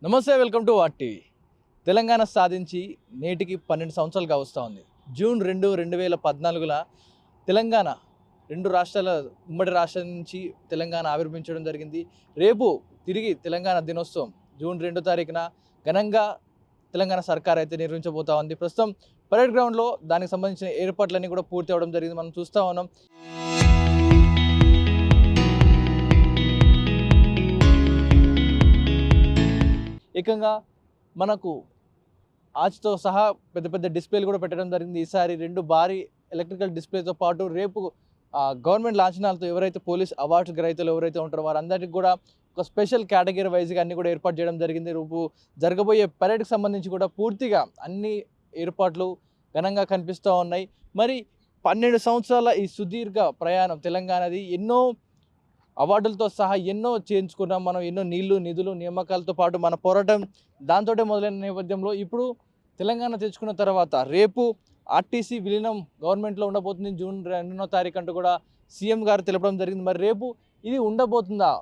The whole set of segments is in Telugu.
నమస్తే, welcome to what TV. Telangana సాధించి నేటికి 12 సంవత్సరాలుగా వస్తూ ఉంది. జూన్ 2, 2014ల తెలంగాణ రెండు రాష్ట్రాల ఉమ్మడి రాష్ట్రం నుంచి తెలంగాణ ఆవిర్భించడం జరిగింది. రేపు తిరిగి తెలంగాణ దినోత్సవం జూన్ 2 తారీఖున ఘనంగా తెలంగాణ సర్కార్ అయితే నిర్వహించబోతా ఉంది. ప్రస్తుతం పరేడ్ గ్రౌండ్లో దానికి సంబంధించిన ఏర్పాట్లన్నీ కూడా పూర్తి అవ్వడం జరిగింది. మనం చూస్తూ ఉన్నాం. ఏకంగా మనకు ఆజ్తో సహా పెద్ద పెద్ద డిస్ప్లేలు కూడా పెట్టడం జరిగింది. ఈసారి 2 భారీ ఎలక్ట్రికల్ డిస్ప్లేతో పాటు రేపు గవర్నమెంట్ లాంఛనాలతో ఎవరైతే పోలీస్ అవార్డ్స్ గ్రహీతలు ఎవరైతే ఉంటారో వారందరికీ కూడా ఒక స్పెషల్ కేటగిరీ వైజ్గా అన్ని కూడా ఏర్పాటు చేయడం జరిగింది. రేపు జరగబోయే పరేడ్కి సంబంధించి కూడా పూర్తిగా అన్ని ఏర్పాట్లు ఘనంగా కనిపిస్తూ ఉన్నాయి. మరి 12 సంవత్సరాల ఈ సుదీర్ఘ ప్రయాణం తెలంగాణది ఎన్నో అవార్డులతో సహా ఎన్నో చేయించుకున్నాం మనం. ఎన్నో నీళ్లు, నిధులు, నియామకాలతో పాటు మన పోరాటం దాంతోటే మొదలైన నేపథ్యంలో ఇప్పుడు తెలంగాణ తెచ్చుకున్న తర్వాత రేపు ఆర్టీసీ విలీనం గవర్నమెంట్లో ఉండబోతుంది జూన్ 2వ తారీఖు అంటూ కూడా సీఎం గారు తెలపడం జరిగింది. మరి రేపు ఇది ఉండబోతుందా,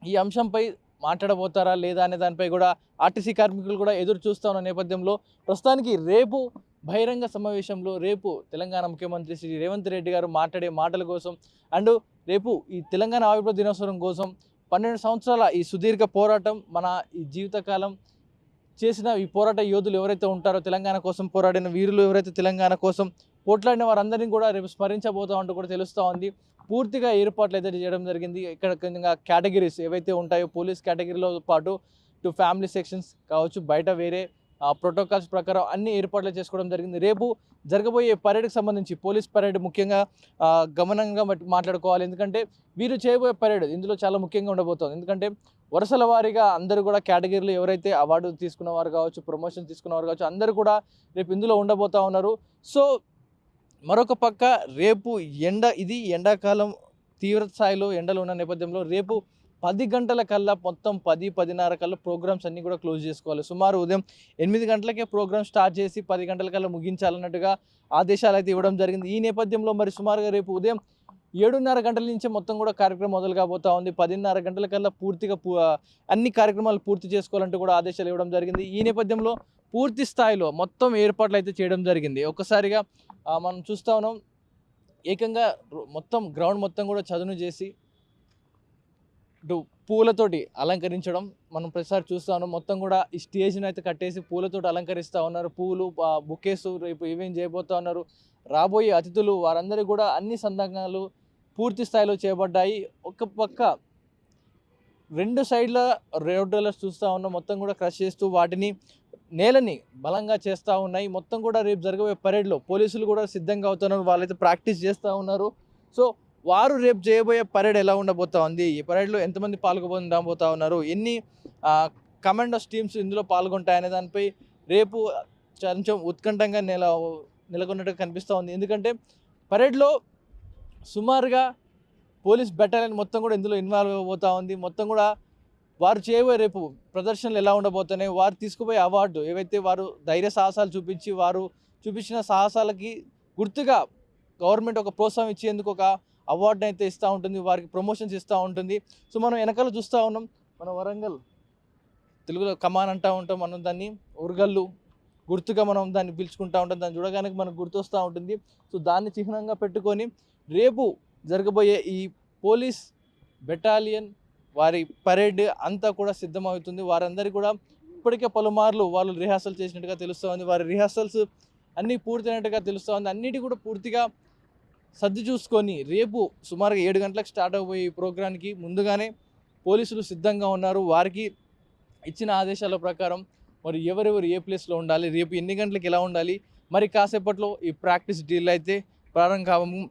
ఈ అంశంపై మాట్లాడబోతారా లేదా అనే దానిపై కూడా ఆర్టీసీ కార్మికులు కూడా ఎదురు చూస్తూ ఉన్న నేపథ్యంలో ప్రస్తుతానికి రేపు బహిరంగ సమావేశంలో రేపు తెలంగాణ ముఖ్యమంత్రి శ్రీ రేవంత్ రెడ్డి గారు మాట్లాడే మాటల కోసం అండ్ రేపు ఈ తెలంగాణ ఆవిర్భావ దినోత్సవం కోసం 12 సంవత్సరాల ఈ సుదీర్ఘ పోరాటం మన ఈ జీవితకాలం చేసిన ఈ పోరాట యోధులు ఎవరైతే ఉంటారో, తెలంగాణ కోసం పోరాడిన వీరులు ఎవరైతే తెలంగాణ కోసం పోట్లాడిన వారందరినీ కూడా రేపు స్మరించబోతాం అంటూ కూడా తెలుస్తూ ఉంది. పూర్తిగా ఏర్పాట్లు అయితే చేయడం జరిగింది. ఇక్కడ కేటగిరీస్ ఏవైతే ఉంటాయో పోలీస్ కేటగిరీలో పాటు ఇటు ఫ్యామిలీ సెక్షన్స్ కావచ్చు, బయట వేరే ప్రోటోకాల్స్ ప్రకారం అన్ని ఏర్పాట్లు చేసుకోవడం జరిగింది. రేపు జరగబోయే పరేడ్కి సంబంధించి పోలీస్ పరేడ్ ముఖ్యంగా గమనంగా మాట్లాడుకోవాలి. ఎందుకంటే వీరు చేయబోయే పరేడ్ ఇందులో చాలా ముఖ్యంగా ఉండబోతోంది. ఎందుకంటే వరుసల వారీగా అందరూ కూడా కేటగిరీలో ఎవరైతే అవార్డు తీసుకున్నవారు కావచ్చు, ప్రమోషన్ తీసుకున్నవారు కావచ్చు, అందరూ కూడా రేపు ఇందులో ఉండబోతూ ఉన్నారు. సో మరొక పక్క రేపు ఇది ఎండాకాలం తీవ్ర స్థాయిలో ఎండలు ఉన్న నేపథ్యంలో రేపు 10 గంటల కల్లా మొత్తం 10-10:30 కల్లా ప్రోగ్రామ్స్ అన్నీ కూడా క్లోజ్ చేసుకోవాలి. సుమారు ఉదయం 8 గంటలకే ప్రోగ్రామ్ స్టార్ట్ చేసి 10 గంటల కల్లా ముగించాలన్నట్టుగా ఆదేశాలు అయితే ఇవ్వడం జరిగింది. ఈ నేపథ్యంలో మరి సుమారుగా రేపు ఉదయం 7:30 గంటల నుంచే మొత్తం కూడా కార్యక్రమం మొదలు కాబోతా ఉంది. 10:30 గంటల కల్లా పూర్తిగా అన్ని కార్యక్రమాలు పూర్తి చేసుకోవాలంటూ కూడా ఆదేశాలు ఇవ్వడం జరిగింది. ఈ నేపథ్యంలో పూర్తి స్థాయిలో మొత్తం ఏర్పాట్లు అయితే చేయడం జరిగింది. ఒక్కసారిగా మనం చూస్తూ ఉన్నాం. ఏకంగా మొత్తం గ్రౌండ్ మొత్తం కూడా చదును చేసి ఇటు పూలతోటి అలంకరించడం మనం ప్రతిసారి చూస్తూ ఉన్నాం. మొత్తం కూడా ఈ స్టేజ్ని అయితే కట్టేసి పూలతోటి అలంకరిస్తూ ఉన్నారు. పూలు, బుకేస్ రేపు ఏమేం చేయబోతూ ఉన్నారు, రాబోయే అతిథులు వారందరూ కూడా అన్ని సందర్భాలు పూర్తి స్థాయిలో చేయబడ్డాయి. ఒక పక్క 2 సైడ్ల రోడ్ రోలర్స్ చూస్తూ ఉన్నాం. మొత్తం కూడా క్రష్ చేస్తూ వాటిని నేలని బలంగా చేస్తూ ఉన్నాయి. మొత్తం కూడా రేపు జరగబోయే పరేడ్లో పోలీసులు కూడా సిద్ధంగా అవుతున్నారు. వాళ్ళైతే ప్రాక్టీస్ చేస్తూ ఉన్నారు. సో వారు రేపు చేయబోయే పరేడ్ ఎలా ఉండబోతా ఉంది, ఈ పరేడ్లో ఎంతమంది పాల్గొనబోతా ఉన్నారు, ఎన్ని కమాండోస్ టీమ్స్ ఇందులో పాల్గొంటాయనే దానిపై రేపు కొంచెం ఉత్కంఠంగా నెలకొన్నట్టుగా కనిపిస్తూ ఉంది. ఎందుకంటే పరేడ్లో సుమారుగా పోలీస్ బెటాలియన్ మొత్తం కూడా ఇందులో ఇన్వాల్వ్ అవ్వబోతూ ఉంది. మొత్తం కూడా వారు చేయబోయే రేపు ప్రదర్శనలు ఎలా ఉండబోతున్నాయి, వారు తీసుకుపోయే అవార్డు ఏవైతే వారు ధైర్య సాహసాలు చూపించి వారు చూపించిన సాహసాలకి గుర్తుగా గవర్నమెంట్ ఒక ప్రోత్సాహం ఇచ్చేందుకు ఒక అవార్డుని అయితే ఇస్తూ ఉంటుంది, వారికి ప్రమోషన్స్ ఇస్తూ ఉంటుంది. సో మనం వెనకాల చూస్తూ ఉన్నాం. మన వరంగల్ తెలుగులో కమాన్ అంటూ ఉంటాం మనం దాన్ని, ఉరగల్లు గుర్తుగా మనం దాన్ని పిలుచుకుంటూ ఉంటాం. దాన్ని చూడగానే మనకు గుర్తొస్తూ ఉంటుంది. సో దాన్ని చిహ్నంగా పెట్టుకొని రేపు జరగబోయే ఈ పోలీస్ బెటాలియన్ వారి పరేడ్ అంతా కూడా సిద్ధమవుతుంది. వారందరూ కూడా ఇప్పటికే పలుమార్లు వాళ్ళు రిహార్సల్ చేసినట్టుగా తెలుస్తూ ఉంది. వారి రిహార్సల్స్ అన్నీ పూర్తయినట్టుగా తెలుస్తూ ఉంది. అన్నిటి కూడా పూర్తిగా సర్ది చూసుకొని రేపు సుమారుగా 7 గంటలకు స్టార్ట్ అయిపోయే ఈ ప్రోగ్రాంకి ముందుగానే పోలీసులు సిద్ధంగా ఉన్నారు. వారికి ఇచ్చిన ఆదేశాల ప్రకారం మరి ఎవరెవరు ఏ ప్లేస్లో ఉండాలి, రేపు ఎన్ని గంటలకు ఎలా ఉండాలి, మరి కాసేపట్లో ఈ ప్రాక్టీస్ డ్రిల్ అయితే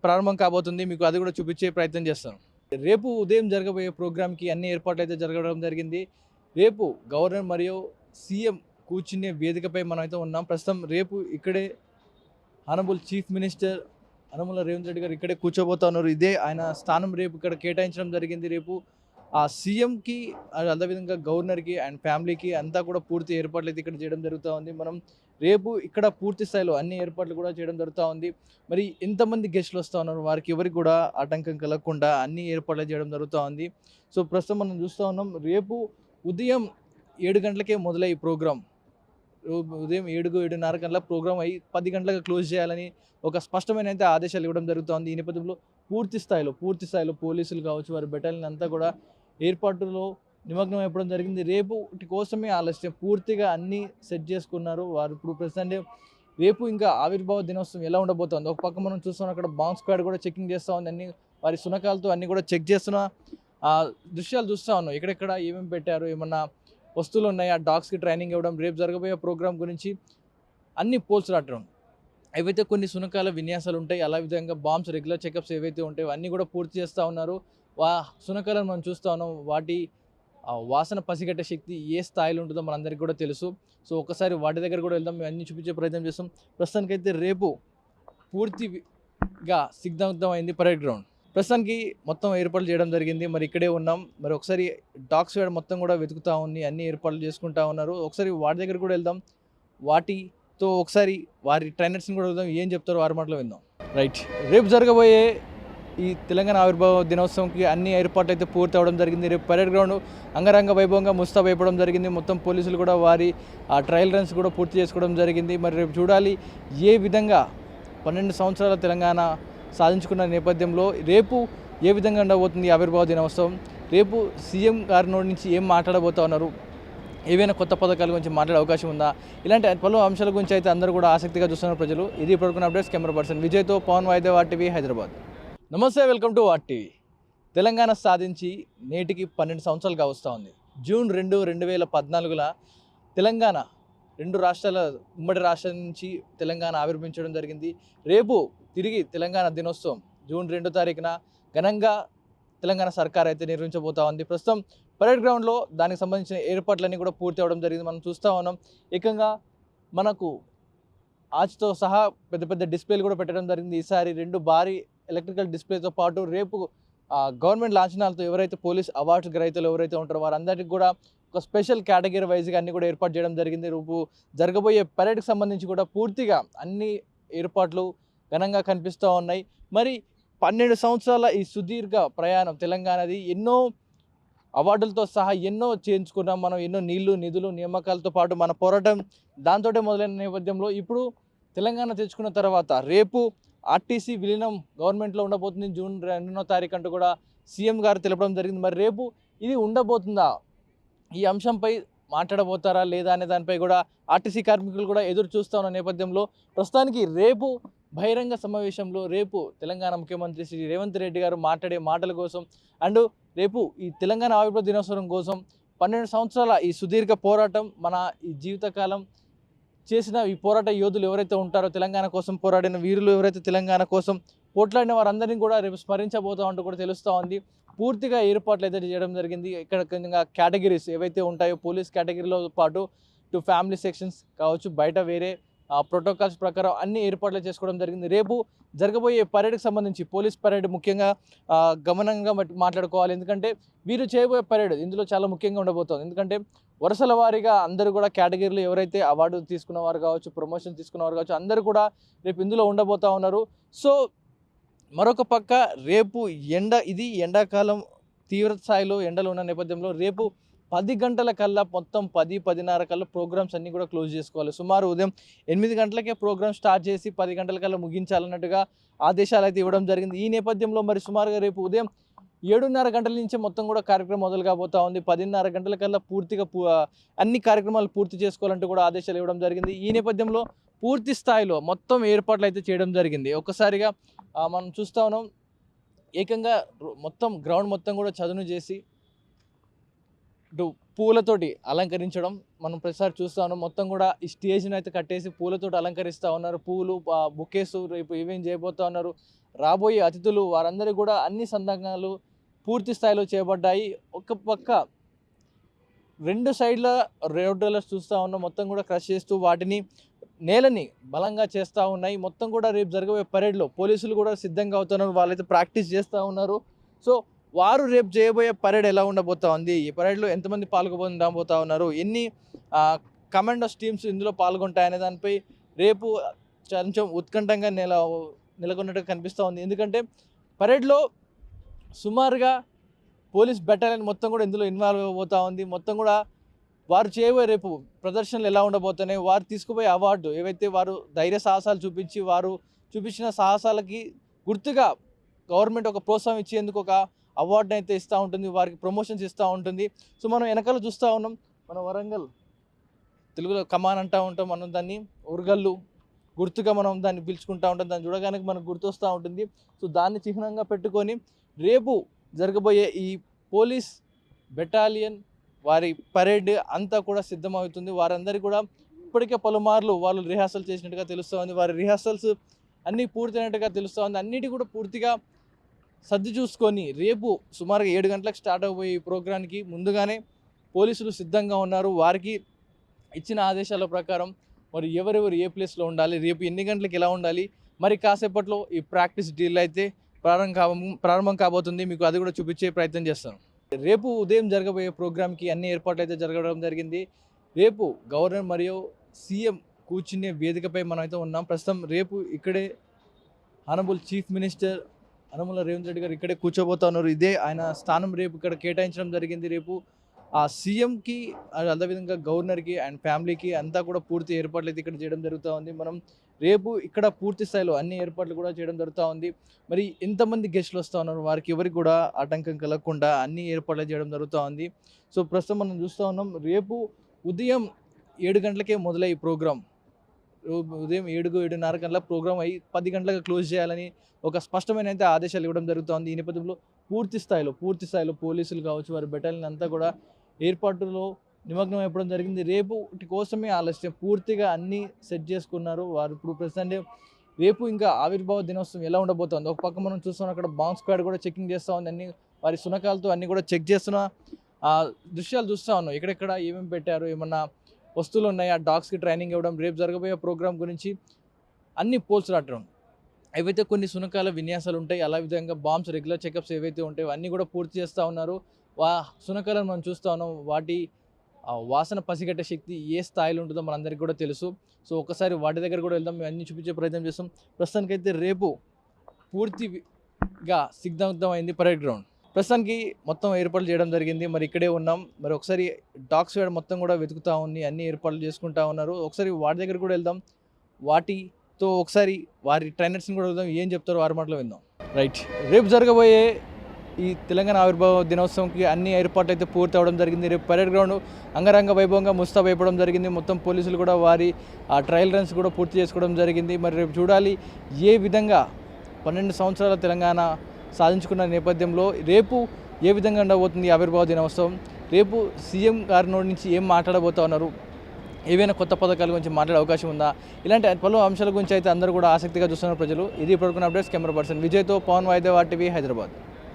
ప్రారంభం కాబోతుంది. మీకు అది కూడా చూపించే ప్రయత్నం చేస్తాను. రేపు ఉదయం జరగబోయే ప్రోగ్రాంకి అన్ని ఏర్పాట్లు అయితే జరగడం జరిగింది. రేపు గవర్నర్ మరియు సీఎం కూర్చునే వేదికపై మనం అయితే ఉన్నాం. ప్రస్తుతం రేపు ఇక్కడే honourable chief minister Yanamala Revanth Reddy గారు ఇక్కడే కూర్చోబోతా ఉన్నారు. ఇదే ఆయన స్థానం రేపు ఇక్కడ కేటాయించడం జరిగింది. రేపు ఆ సీఎంకి అదేవిధంగా గవర్నర్కి అండ్ ఫ్యామిలీకి అంతా కూడా పూర్తి ఏర్పాట్లు అయితే ఇక్కడ చేయడం జరుగుతూ ఉంది. మనం రేపు ఇక్కడ పూర్తి స్థాయిలో అన్ని ఏర్పాట్లు కూడా చేయడం జరుగుతూ ఉంది. మరి ఎంతమంది గెస్టులు వస్తూ ఉన్నారు, వారికి ఎవరికి కూడా ఆటంకం కలగకుండా అన్ని ఏర్పాట్లు చేయడం జరుగుతూ ఉంది. సో ప్రస్తుతం మనం చూస్తూ ఉన్నాం. రేపు ఉదయం 7 గంటలకే మొదలై ప్రోగ్రామ్ ఉదయం 7-7:30 గంటల ప్రోగ్రామ్ అయ్యి 10 గంటలకు క్లోజ్ చేయాలని ఒక స్పష్టమైన అయితే ఆదేశాలు ఇవ్వడం జరుగుతోంది. ఈ నేపథ్యంలో పూర్తి స్థాయిలో పోలీసులు కావచ్చు, వారి బెటాలియన్ అంతా కూడా ఏర్పాటులో నిమగ్నం అయిపోవడం జరిగింది. రేపటి కోసమే ఆలస్యం పూర్తిగా అన్నీ సెట్ చేసుకున్నారు. వారు ఇప్పుడు ప్రస్తుతానికి రేపు ఇంకా ఆవిర్భావ దినోత్సవం ఎలా ఉండబోతోంది. ఒక పక్క మనం చూస్తున్నాం, అక్కడ బాంబ్ స్క్వాడ్ కూడా చెకింగ్ చేస్తూ ఉంది. అన్ని వారి సునకాలతో అన్ని కూడా చెక్ చేస్తున్న దృశ్యాలు చూస్తూ ఉన్నాం. ఎక్కడెక్కడ ఏమేమి పెట్టారు, ఏమన్నా వస్తువులు ఉన్నాయి, ఆ డాగ్స్కి ట్రైనింగ్ ఇవ్వడం, రేపు జరగబోయే ప్రోగ్రామ్ గురించి అన్ని పోల్స్ రావడం, ఏవైతే కొన్ని సునకాల విన్యాసాలు ఉంటాయి, అలా విధంగా బాంబ్స్ రెగ్యులర్ చెకప్స్ ఏవైతే ఉంటాయో అన్నీ కూడా పూర్తి చేస్తూ ఉన్నారు. సునకాలను మనం చూస్తూ ఉన్నాం. వాటి వాసన పసిగట్టే శక్తి ఏ స్థాయిలో ఉంటుందో మనందరికీ కూడా తెలుసు. సో ఒకసారి వాటి దగ్గర కూడా వెళ్దాం, మేము అన్ని చూపించే ప్రయత్నం చేస్తాం. ప్రస్తుతానికైతే రేపు పూర్తిగా సిద్ధమైంది పరేడ్ గ్రౌండ్. ప్రస్తుతానికి మొత్తం ఏర్పాట్లు చేయడం జరిగింది. మరి ఇక్కడే ఉన్నాం. మరి ఒకసారి డాగ్ స్క్వాడ్ మొత్తం కూడా వెతుకుతూ ఉంది, అన్ని ఏర్పాట్లు చేసుకుంటా ఉన్నారు. ఒకసారి వాటి దగ్గర కూడా వెళ్దాం, వాటితో ఒకసారి వారి ట్రైనర్స్ని కూడా వెళ్దాం, ఏం చెప్తారో వారి మాటలో విందాం. రైట్, రేపు జరగబోయే ఈ తెలంగాణ ఆవిర్భావ దినోత్సవంకి అన్ని ఏర్పాట్లు అయితే పూర్తి అవ్వడం జరిగింది. రేపు పరేడ్ గ్రౌండ్ అంగరంగ వైభవంగా ముస్తాబు అయిపోవడం జరిగింది. మొత్తం పోలీసులు కూడా వారి ట్రయల్ రన్స్ కూడా పూర్తి చేసుకోవడం జరిగింది. మరి రేపు చూడాలి ఏ విధంగా 12 సంవత్సరాల తెలంగాణ సాధించుకున్న నేపథ్యంలో రేపు ఏ విధంగా ఉండబోతుంది ఆవిర్భావ దినోత్సవం. రేపు సీఎం గారి నోటి నుంచి ఏం మాట్లాడబోతా ఉన్నారు, ఏవైనా కొత్త పథకాల గురించి మాట్లాడే అవకాశం ఉందా, ఇలాంటి పలు అంశాల గురించి అయితే అందరూ కూడా ఆసక్తిగా చూస్తున్నారు ప్రజలు. ఇది ఇప్పటికున్న అప్డేట్స్. కెమెరా పర్సన్ విజయ్తో పవన్ వాయిదే, ఆర్టీవీ హైదరాబాద్. నమస్తే, వెల్కమ్ టు ఆర్టీవీ. తెలంగాణ సాధించి నేటికి 12 సంవత్సరాలుగా వస్తూ ఉంది. జూన్ 2, 2014 తెలంగాణ 2 రాష్ట్రాల ఉమ్మడి రాష్ట్రం నుంచి తెలంగాణ ఆవిర్భించడం జరిగింది. రేపు తిరిగి తెలంగాణ దినోత్సవం జూన్ 2 తారీఖున ఘనంగా తెలంగాణ సర్కార్ అయితే నిర్వహించబోతా ఉంది. ప్రస్తుతం పరేడ్ గ్రౌండ్లో దానికి సంబంధించిన ఏర్పాట్లన్నీ కూడా పూర్తి అవ్వడం జరిగింది. మనం చూస్తూ ఉన్నాం, ఏకంగా మనకు ఆజ్తో సహా పెద్ద పెద్ద డిస్ప్లేలు కూడా పెట్టడం జరిగింది. ఈసారి 2 భారీ ఎలక్ట్రికల్ డిస్ప్లేతో పాటు రేపు గవర్నమెంట్ లాంఛనాలతో ఎవరైతే పోలీస్ అవార్డ్స్ గ్రహీతలు ఎవరైతే ఉంటారో వారందరికీ కూడా ఒక స్పెషల్ కేటగిరీ వైజ్గా అన్ని కూడా ఏర్పాటు చేయడం జరిగింది. రేపు జరగబోయే పరేడ్కి సంబంధించి కూడా పూర్తిగా అన్ని ఏర్పాట్లు ఘనంగా కనిపిస్తూ ఉన్నాయి. మరి 12 సంవత్సరాల ఈ సుదీర్ఘ ప్రయాణం తెలంగాణది ఎన్నో అవార్డులతో సహా ఎన్నో చేయించుకున్నాం మనం. ఎన్నో నీళ్లు, నిధులు, నియామకాలతో పాటు మన పోరాటం దాంతోటే మొదలైన నేపథ్యంలో ఇప్పుడు తెలంగాణ తెచ్చుకున్న తర్వాత రేపు ఆర్టీసీ విలీనం గవర్నమెంట్లో ఉండబోతుంది జూన్ 2వ తారీఖు అంటూ కూడా సీఎం గారు తెలపడం జరిగింది. మరి రేపు ఇది ఉండబోతుందా, ఈ అంశంపై మాట్లాడబోతారా లేదా అనే దానిపై కూడా ఆర్టీసీ కార్మికులు కూడా ఎదురు చూస్తూ ఉన్న నేపథ్యంలో ప్రస్తుతానికి రేపు బహిరంగ సమావేశంలో రేపు తెలంగాణ ముఖ్యమంత్రి శ్రీ రేవంత్ రెడ్డి గారు మాట్లాడే మాటల కోసం అండ్ రేపు ఈ తెలంగాణ ఆవిర్భావ దినోత్సవం కోసం 12 సంవత్సరాల ఈ సుదీర్ఘ పోరాటం, మన ఈ జీవితకాలం చేసిన ఈ పోరాట యోధులు ఎవరైతే ఉంటారో, తెలంగాణ కోసం పోరాడిన వీరులు ఎవరైతే తెలంగాణ కోసం పోట్లాడిన వారందరినీ కూడా రేపు స్మరించబోతాం అంటూ కూడా తెలుస్తూ ఉంది. పూర్తిగా ఏర్పాట్లు అయితే చేయడం జరిగింది. ఇక్కడ కేటగిరీస్ ఏవైతే ఉంటాయో పోలీస్ కేటగిరీలో పాటు టు ఫ్యామిలీ సెక్షన్స్ కావచ్చు, బయట వేరే ప్రోటోకాల్స్ ప్రకారం అన్ని ఏర్పాట్లు చేసుకోవడం జరిగింది. రేపు జరగబోయే పరేడ్కి సంబంధించి పోలీస్ పరేడ్ ముఖ్యంగా గమనంగా మాట్లాడుకోవాలి. ఎందుకంటే వీరు చేయబోయే పరేడ్ ఇందులో చాలా ముఖ్యంగా ఉండబోతోంది. ఎందుకంటే వరుసల వారీగా అందరూ కూడా కేటగిరీలో ఎవరైతే అవార్డు తీసుకున్నవారు కావచ్చు, ప్రమోషన్ తీసుకున్నవారు కావచ్చు, అందరూ కూడా రేపు ఇందులో ఉండబోతూ ఉన్నారు. సో మరొక పక్క రేపు ఇది ఎండాకాలం తీవ్ర స్థాయిలో ఎండలు ఉన్న నేపథ్యంలో రేపు 10 గంటల కల్లా మొత్తం 10-10:30 కల్లా ప్రోగ్రామ్స్ అన్నీ కూడా క్లోజ్ చేసుకోవాలి. సుమారు ఉదయం 8 గంటలకే ప్రోగ్రామ్ స్టార్ట్ చేసి 10 గంటల కల్లా ముగించాలన్నట్టుగా ఆదేశాలు అయితే ఇవ్వడం జరిగింది. ఈ నేపథ్యంలో మరి సుమారుగా రేపు ఉదయం 7:30 గంటల నుంచే మొత్తం కూడా కార్యక్రమం మొదలు కాబోతా ఉంది. 10:30 గంటల కల్లా పూర్తిగా అన్ని కార్యక్రమాలు పూర్తి చేసుకోవాలంటూ కూడా ఆదేశాలు ఇవ్వడం జరిగింది. ఈ నేపథ్యంలో పూర్తి స్థాయిలో మొత్తం ఏర్పాట్లు అయితే చేయడం జరిగింది. ఒక్కసారిగా మనం చూస్తూ ఉన్నాం, ఏకంగా మొత్తం గ్రౌండ్ మొత్తం కూడా చదును చేసి ఇటు పూలతోటి అలంకరించడం మనం ప్రతిసారి చూస్తూ ఉన్నాం. మొత్తం కూడా ఈ స్టేజ్ని అయితే కట్టేసి పూలతోటి అలంకరిస్తూ ఉన్నారు. పూలు, బుకేస్ రేపు ఏమేం చేయబోతూ ఉన్నారు, రాబోయే అతిథులు వారందరూ కూడా అన్ని సందర్భాలు పూర్తి స్థాయిలో చేయబడ్డాయి. ఒక పక్క 2 సైడ్ల రోడ్ రోలర్స్ చూస్తూ ఉన్నాం, మొత్తం కూడా క్రష్ చేస్తూ వాటిని నేలని బలంగా చేస్తూ ఉన్నాయి. మొత్తం కూడా రేపు జరగబోయే పరేడ్లో పోలీసులు కూడా సిద్ధంగా అవుతున్నారు, వాళ్ళైతే ప్రాక్టీస్ చేస్తూ ఉన్నారు. సో వారు రేపు చేయబోయే పరేడ్ ఎలా ఉండబోతా ఉంది, ఈ పరేడ్లో ఎంతమంది పాల్గొనబోతా ఉన్నారు, ఎన్ని కమాండోస్ టీమ్స్ ఇందులో పాల్గొంటాయనే దానిపై రేపు కొంచెం ఉత్కంఠంగా నెలకొన్నట్టుగా కనిపిస్తూ ఉంది. ఎందుకంటే పరేడ్లో సుమారుగా పోలీస్ బెటాలియన్ మొత్తం కూడా ఇందులో ఇన్వాల్వ్ అయిపోతూ ఉంది. మొత్తం కూడా వారు చేయబోయే రేపు ప్రదర్శనలు ఎలా ఉండబోతున్నాయి, వారు తీసుకుపోయే అవార్డు ఏవైతే వారు ధైర్య సాహసాలు చూపించి వారు చూపించిన సాహసాలకి గుర్తుగా గవర్నమెంట్ ఒక ప్రోత్సాహం ఇచ్చేందుకు ఒక అవార్డుని అయితే ఇస్తూ ఉంటుంది, వారికి ప్రమోషన్స్ ఇస్తూ ఉంటుంది. సో మనం వెనకాల చూస్తూ ఉన్నాం, మన వరంగల్ తెలుగులో కమాన్ అంటూ ఉంటాం, మనం దాన్ని ఉరగల్లు గుర్తుగా మనం దాన్ని పిలుచుకుంటూ ఉంటాం, దాన్ని చూడగానే మనకు గుర్తొస్తూ ఉంటుంది. సో దాన్ని చిహ్నంగా పెట్టుకొని రేపు జరగబోయే ఈ పోలీస్ బెటాలియన్ వారి పరేడ్ అంతా కూడా సిద్ధమవుతుంది. వారందరికీ కూడా ఇప్పటికే పలుమార్లు వాళ్ళు రిహార్సల్ చేసినట్టుగా తెలుస్తూ ఉంది, వారి రిహార్సల్స్ అన్నీ పూర్తయినట్టుగా తెలుస్తూ ఉంది. అన్నిటి కూడా పూర్తిగా సర్ది చూసుకొని రేపు సుమారుగా 7 గంటలకు స్టార్ట్ అవబోయే ఈ ప్రోగ్రాంకి ముందుగానే పోలీసులు సిద్ధంగా ఉన్నారు. వారికి ఇచ్చిన ఆదేశాల ప్రకారం మరి ఎవరెవరు ఏ ప్లేస్లో ఉండాలి, రేపు ఎన్ని గంటలకు ఎలా ఉండాలి, మరి కాసేపట్లో ఈ ప్రాక్టీస్ డ్రిల్ అయితే ప్రారంభం కాబోతుంది. మీకు అది కూడా చూపించే ప్రయత్నం చేస్తాను. రేపు ఉదయం జరగబోయే ప్రోగ్రామ్కి అన్ని ఏర్పాట్లు అయితే జరగడం జరిగింది. రేపు గవర్నర్ మరియు సీఎం కూర్చునే వేదికపై మనం అయితే ఉన్నాం. ప్రస్తుతం రేపు ఇక్కడే honourable chief minister Yanamala Revanth Reddy గారు ఇక్కడే కూర్చోబోతా ఉన్నారు. ఇదే ఆయన స్థానం రేపు ఇక్కడ కేటాయించడం జరిగింది. రేపు ఆ సీఎంకి అదేవిధంగా గవర్నర్కి అండ్ ఫ్యామిలీకి అంతా కూడా పూర్తి ఏర్పాట్లు అయితే ఇక్కడ చేయడం జరుగుతూ ఉంది. మనం రేపు ఇక్కడ పూర్తి స్థాయిలో అన్ని ఏర్పాట్లు కూడా చేయడం జరుగుతూ ఉంది. మరి ఎంతమంది గెస్టులు వస్తూ ఉన్నారు, వారికి ఎవరికి కూడా ఆటంకం కలగకుండా అన్ని ఏర్పాట్లు చేయడం జరుగుతూ ఉంది. సో ప్రస్తుతం మనం చూస్తూ ఉన్నాం, రేపు ఉదయం 7 గంటలకే మొదలయ్యే ప్రోగ్రాం ఉదయం 7-7:30 గంటల ప్రోగ్రామ్ అయ్యి 10 గంటలకు క్లోజ్ చేయాలని ఒక స్పష్టమైన అయితే ఆదేశాలు ఇవ్వడం జరుగుతుంది. ఈ నేపథ్యంలో పూర్తి స్థాయిలో పోలీసులు కావచ్చు, వారి బెటాలియన్ అంతా కూడా ఏర్పాటులో నిమగ్నం అయిపోవడం జరిగింది. రేపు కోసమే ఆలస్యం పూర్తిగా అన్నీ సెట్ చేసుకున్నారు వారు. ఇప్పుడు ప్రస్తుతాన్ని రేపు ఇంకా ఆవిర్భావ దినోత్సవం ఎలా ఉండబోతోంది, ఒక పక్క మనం చూస్తున్నాం అక్కడ బాంబ్ స్క్వాడ్ కూడా చెకింగ్ చేస్తూ ఉంది, అన్ని వారి సునకాలతో అన్నీ కూడా చెక్ చేస్తున్న దృశ్యాలు చూస్తూ ఉన్నాం. ఎక్కడెక్కడ ఏమేమి పెట్టారు, ఏమన్నా వస్తువులు ఉన్నాయి, ఆ డాగ్స్కి ట్రైనింగ్ ఇవ్వడం, రేపు జరగబోయే ప్రోగ్రామ్ గురించి అన్ని పోల్స్ రావడం, ఏవైతే కొన్ని సునకాల విన్యాసాలు ఉంటాయి, అలా విధంగా బాంబ్స్ రెగ్యులర్ చెకప్స్ ఏవైతే ఉంటాయో అన్నీ కూడా పూర్తి చేస్తూ ఉన్నారు. సునకాలను మనం చూస్తూ ఉన్నాం, వాటి వాసన పసిగట్టే శక్తి ఏ స్థాయిలో ఉంటుందో మనందరికీ కూడా తెలుసు. సో ఒకసారి వాటి దగ్గర కూడా వెళ్దాం, మేము అన్నీ చూపించే ప్రయత్నం చేస్తాం. ప్రస్తుతానికైతే రేపు పూర్తిగా సిద్ధమైంది పరేడ్ గ్రౌండ్. ప్రస్తుతానికి మొత్తం ఏర్పాట్లు చేయడం జరిగింది. మరి ఇక్కడే ఉన్నాం, మరి ఒకసారి డాగ్స్ వేడ మొత్తం కూడా వెతుకుతూ ఉంది, అన్ని ఏర్పాట్లు చేసుకుంటూ ఉన్నారు. ఒకసారి వాటి దగ్గర కూడా వెళ్దాం, వాటితో ఒకసారి వారి ట్రైనర్స్ని కూడా వెళ్దాం, ఏం చెప్తారో వారి మాటలో విందాం. రైట్, రేపు జరగబోయే ఈ తెలంగాణ ఆవిర్భావ దినోత్సవంకి అన్ని ఏర్పాట్లు అయితే పూర్తి అవ్వడం జరిగింది. రేపు పరేడ్ గ్రౌండ్ అంగరంగ వైభవంగా ముస్తాబు అయిపోవడం జరిగింది. మొత్తం పోలీసులు కూడా వారి ట్రయల్ రన్స్ కూడా పూర్తి చేసుకోవడం జరిగింది. మరి రేపు చూడాలి ఏ విధంగా 12 సంవత్సరాల తెలంగాణ సాధించుకున్న నేపథ్యంలో రేపు ఏ విధంగా ఉండబోతుంది ఆవిర్భావ దినోత్సవం, రేపు సీఎం గారి నోటి నుంచి ఏం మాట్లాడబోతా ఉన్నారు, ఏవైనా కొత్త పథకాల గురించి మాట్లాడే అవకాశం ఉందా, ఇలాంటి పలు అంశాల గురించి అయితే అందరూ కూడా ఆసక్తిగా చూస్తున్నారు ప్రజలు. ఇది ఇప్పటికున్న అప్డేట్స్. కెమెరా పర్సన్ విజయ్తో పవన్ వాయిదేవ్ RTV హైదరాబాద్.